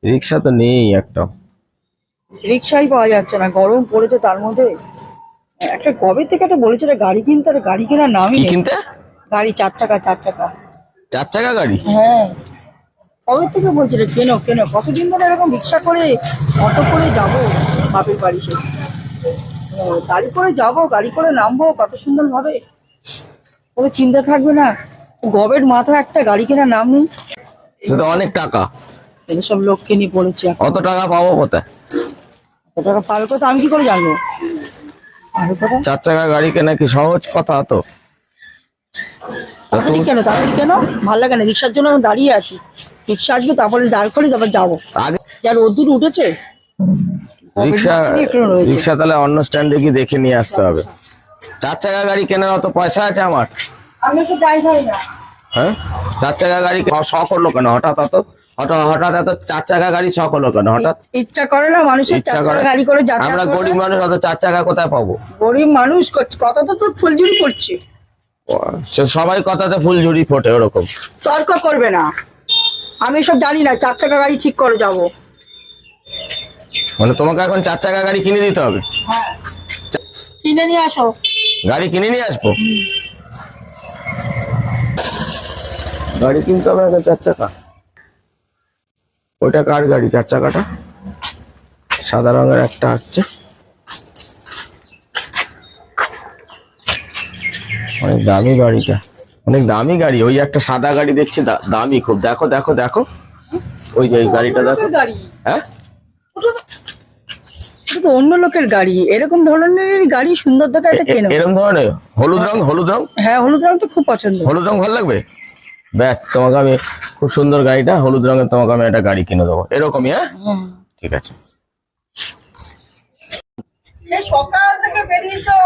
রিক্সা তো নেই একটা। রিক্সাই পাওয়া যাচ্ছে না, গরম পড়েছে তার মধ্যে। একটা কবে থেকে একটা বলেছিল গাড়ি কিনতে, আর গাড়ি কেনার নামই কি নেই। কিনতে? গাড়ি 4 চাকা 4 চাকা। 4 চাকা গাড়ি? হ্যাঁ, কবে থেকে বলছিল কেন কেন, কতদিন ধরে এরকম রিক্সা করে অটো করে যাবো বাপের বাড়িতে। গাড়ি করে যাবো, গাড়ি করে নামবো, কত সুন্দর ভাবে, কোনো চিন্তা থাকবে না। গবের মাথায় একটা গাড়ি কেনার নাম নেই। সেটা অনেক টাকা। এদের সব লোককে নিয়ে পড়েছি এখন। অত টাকা পাবো কোথায়? কত টাকা পাবে কথা আমি কি করে জানবো? পাবে কথা 4 চাকা গাড়ি কেনা কি সহজ কথা? তো তাড়াতাড়ি কেন, তাড়াতাড়ি কেন, ভালো লাগে না। রিক্সার জন্য আমি দাঁড়িয়ে আছি, রিক্সা আসবে তারপরে দাঁড় করে তারপর যাবো। আগে যার রোদ্দুর উঠেছে। রিক্সা, এখনো রয়েছে। রিক্সা তাহলে অন্য স্ট্যান্ডে কি দেখে নিয়ে আসতে হবে। 4 চাকা গাড়ি কেনার অত পয়সা আছে আমার? আমি তো যাই না। হ্যাঁ, 4 চাকা গাড়ি শখ হলো কেন হঠাৎ? হঠাৎ এত 4 চাকা গাড়ি শখ হলো কেন হঠাৎ? ইচ্ছা করে না মানুষের ইচ্ছা 4 চাকা করে। গাড়ি করে যাতায়াত আমরা করতে? গরিব মানুষ, অত 4 চাকা কোথায় পাবো? গরিব মানুষ কথা তো তোর ফুলঝুরি করছে। সে সবাই কথাতে ফুলঝুরি ফোটে ওরকম। তর্ক করবে না, আমি সব জানি না। 4 চাকা গাড়ি ঠিক করে যাবো। মানে তোমাকে এখন 4 চাকা গাড়ি কিনে দিতে হবে? হ্যাঁ, কিনে নিয়ে আসো। গাড়ি কিনে নিয়ে আসবো? গাড়ি কিনতে হবে এখন 4 চাকা? ওইটা কার গাড়ি 4 চাকাটা? সাদা রঙের একটা আসছে, অনেক দামি গাড়িটা, অনেক দামি গাড়ি। ওই একটা সাদা গাড়ি দেখছি, দামি খুব। দেখো দেখো দেখো, ওই যে গাড়িটা দেখো। গাড়ি, হ্যাঁ, এটা তো অন্য লোকের গাড়ি। এরকম ধরনের গাড়ি সুন্দর দেখা, এটা কেন? এরকম ধরনের হলুদ রং, হলুদ রং। হ্যাঁ, হলুদ রং তো খুব পছন্দ। হলুদ রং ভালো লাগবে। ব্যাস, তোমাকে আমি খুব সুন্দর গাড়িটা হলুদ রঙের, তোমাকে আমি একটা গাড়ি কিনে দেবো এরকমই। হ্যাঁ, ঠিক আছে। সকাল থেকে বেরিয়েছো,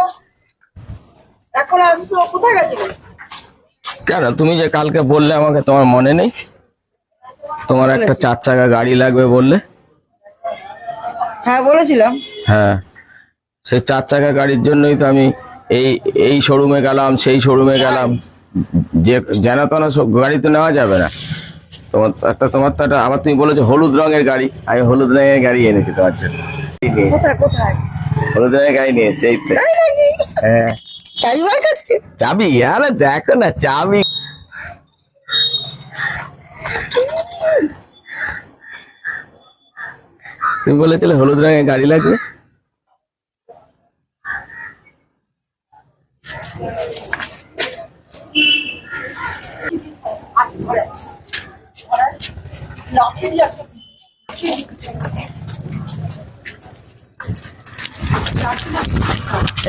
এখন আসছো, কোথায় গেছিলে? কেন, তুমি যে কালকে বললে আমাকে, তোমার মনে নেই? তোমার একটা 4 চাকা গাড়ি লাগবে বললে। হ্যাঁ বলেছিলাম। হ্যাঁ, সেই 4 চাকা গাড়ির জন্যই তো আমি এই শোরুমে গেলাম, সেই শোরুমে গেলাম। যে জানা তো না, সব গাড়ি তো নেওয়া যাবে না। তোমার তো একটা, আবার তুমি বলেছো হলুদ রঙের গাড়ি, আমি হলুদ রঙের গাড়ি এনেছি তোমার জন্য। কোথায় কোথায়? হলুদ রঙের গাড়ি নিয়ে এসেছি, এই তো। তাই নাকি? হ্যাঁ, চাবি বার করছে? চাবি? আরে দেখো না, চাবি। তুমি বলেছিলে হলুদ রঙের গাড়ি লাগবে।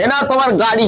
এ না তোমার গাড়ি।